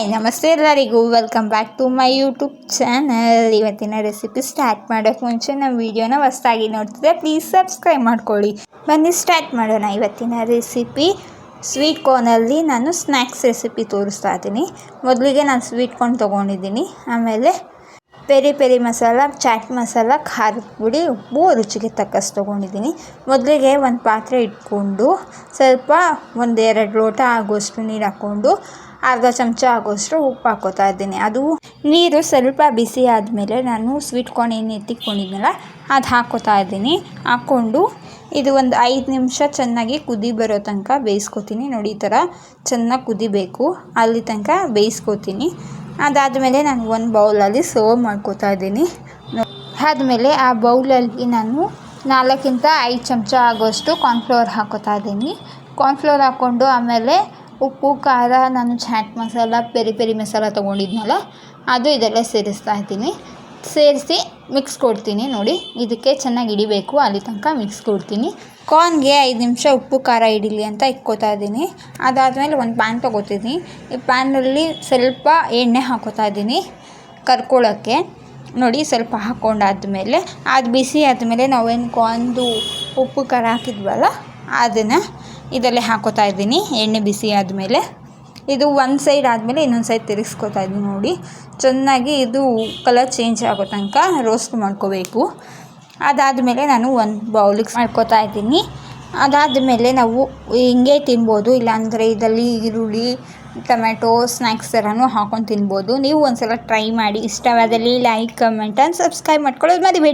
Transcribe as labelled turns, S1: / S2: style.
S1: Hi ನಮಸ್ತೆ ಎಲ್ಲರಿಗೂ welcome back to my YouTube channel. ಇವತ್ತಿನ ರೆಸಿಪಿ ಸ್ಟಾರ್ಟ್ ಮಾಡೋಕ್ಕೆ ಮುಂಚೆ ನಮ್ಮ ವೀಡಿಯೋನ ಹೊಸದಾಗಿ ನೋಡ್ತಿದ್ದೆ ಪ್ಲೀಸ್ ಸಬ್ಸ್ಕ್ರೈಬ್ ಮಾಡ್ಕೊಳ್ಳಿ. ಬನ್ನಿ ಸ್ಟಾರ್ಟ್ ಮಾಡೋಣ. ಇವತ್ತಿನ ರೆಸಿಪಿ ಸ್ವೀಟ್ ಕಾರ್ನಲ್ಲಿ ನಾನು ಸ್ನ್ಯಾಕ್ಸ್ ರೆಸಿಪಿ ತೋರಿಸ್ತಾ ಇದ್ದೀನಿ. ಮೊದಲಿಗೆ ನಾನು ಸ್ವೀಟ್ ಕಾರ್ನ್ ತೊಗೊಂಡಿದ್ದೀನಿ. ಆಮೇಲೆ ಪೆರಿ ಪೆರಿ ಮಸಾಲ, ಚಾಟ್ ಮಸಾಲ, ಖಾರದ ಪುಡಿ, ಉಪ್ಪು, ರುಚಿಗೆ ತಕ್ಕಷ್ಟು ತೊಗೊಂಡಿದ್ದೀನಿ. ಮೊದಲಿಗೆ ಒಂದು ಪಾತ್ರೆ ಇಟ್ಕೊಂಡು ಸ್ವಲ್ಪ 1-2 ಲೋಟ ಆಗೋಷ್ಟು ನೀರು ಹಾಕ್ಕೊಂಡು ಅರ್ಧ ಚಮಚ ಆಗೋಷ್ಟು ಉಪ್ಪು ಹಾಕ್ಕೋತಾ ಇದ್ದೀನಿ. ಅದು ನೀರು ಸ್ವಲ್ಪ ಬಿಸಿ ಆದಮೇಲೆ ನಾನು ಸ್ವೀಟ್ ಕಾರ್ನ್ ಏನು ಎತ್ತಿಟ್ಕೊಂಡಿದ್ನಲ್ಲ ಅದು ಹಾಕ್ಕೋತಾ ಇದ್ದೀನಿ. ಹಾಕ್ಕೊಂಡು ಇದು ಒಂದು 5 ನಿಮಿಷ ಚೆನ್ನಾಗಿ ಕುದಿ ಬರೋ ತನಕ ಬೇಯಿಸ್ಕೊತೀನಿ. ನೋಡಿ, ಈ ಥರ ಚೆನ್ನಾಗಿ ಕುದಿಬೇಕು, ಅಲ್ಲಿ ತನಕ ಬೇಯಿಸ್ಕೊತೀನಿ. ಅದಾದಮೇಲೆ ನಾನು ಒಂದು ಬೌಲಲ್ಲಿ ಸರ್ವ್ ಮಾಡ್ಕೋತಾ ಇದ್ದೀನಿ. ಆದಮೇಲೆ ಆ ಬೌಲಲ್ಲಿ ನಾನು 4-5 ಚಮಚ ಆಗೋಷ್ಟು ಕಾರ್ನ್ಫ್ಲವರ್ ಹಾಕ್ಕೋತಾ ಇದ್ದೀನಿ. ಕಾರ್ನ್ಫ್ಲವರ್ ಹಾಕ್ಕೊಂಡು ಆಮೇಲೆ ಉಪ್ಪು, ಖಾರ, ನಾನು ಚಾಟ್ ಮಸಾಲ, ಪೆರಿ ಪೆರಿ ಮಸಾಲ ತೊಗೊಂಡಿದ್ನಲ್ಲ ಅದು ಇದೆಲ್ಲ ಸೇರಿಸ್ತಾ ಇದ್ದೀನಿ. ಸೇರಿಸಿ ಮಿಕ್ಸ್ ಕೊಡ್ತೀನಿ. ನೋಡಿ, ಇದಕ್ಕೆ ಚೆನ್ನಾಗಿ ಹಿಡಿಬೇಕು, ಅಲ್ಲಿ ತನಕ ಮಿಕ್ಸ್ ಕೊಡ್ತೀನಿ. ಕಾರ್ನ್ಗೆ 5 ನಿಮಿಷ ಉಪ್ಪು ಖಾರ ಹಿಡಿಲಿ ಅಂತ ಇಟ್ಕೋತಾ ಇದ್ದೀನಿ. ಅದಾದಮೇಲೆ ಒಂದು ಪ್ಯಾನ್ ತೊಗೋತೀನಿ. ಈ ಪ್ಯಾನಲ್ಲಿ ಸ್ವಲ್ಪ ಎಣ್ಣೆ ಹಾಕೋತಾ ಇದ್ದೀನಿ ಕರ್ಕೊಳ್ಳೋಕ್ಕೆ. ನೋಡಿ, ಸ್ವಲ್ಪ ಹಾಕ್ಕೊಂಡಾದ್ಮೇಲೆ ಅದು ಬಿಸಿ ಆದಮೇಲೆ ನಾವೇನು ಕಾರ್ನ್ದು ಉಪ್ಪು ಖಾರ ಹಾಕಿದ್ವಲ್ಲ ಅದನ್ನು ಇದರಲ್ಲಿ ಹಾಕೋತಾ ಇದ್ದೀನಿ. ಎಣ್ಣೆ ಬಿಸಿ ಆದಮೇಲೆ ಇದು ಒಂದು ಸೈಡ್ ಆದಮೇಲೆ ಇನ್ನೊಂದು ಸೈಡ್ ತಿರುಗಿಸ್ಕೊತಾ ಇದ್ದೀನಿ. ನೋಡಿ, ಚೆನ್ನಾಗಿ ಇದು ಕಲರ್ ಚೇಂಜ್ ಆಗೋ ತನಕ ರೋಸ್ಟ್ ಮಾಡ್ಕೋಬೇಕು. ಅದಾದಮೇಲೆ ನಾನು ಒಂದು ಬೌಲಿಗೆ ಮಾಡ್ಕೋತಾ ಇದ್ದೀನಿ. ಅದಾದಮೇಲೆ ನಾವು ಹಿಂಗೆ ತಿನ್ಬೋದು, ಇಲ್ಲಾಂದರೆ ಇದರಲ್ಲಿ ಈರುಳ್ಳಿ, ಟೊಮೆಟೊ, ಸ್ನ್ಯಾಕ್ಸ್ ಥರನೂ ಹಾಕೊಂಡು ತಿನ್ಬೋದು. ನೀವು ಒಂದು ಸಲ ಟ್ರೈ ಮಾಡಿ. ಇಷ್ಟವಾದಲ್ಲಿ ಲೈಕ್, ಕಮೆಂಟ್ ಆ್ಯಂಡ್ ಸಬ್ಸ್ಕ್ರೈಬ್ ಮಾಡ್ಕೊಳ್ಳೋದು ಮರಿಬೇಡಿ.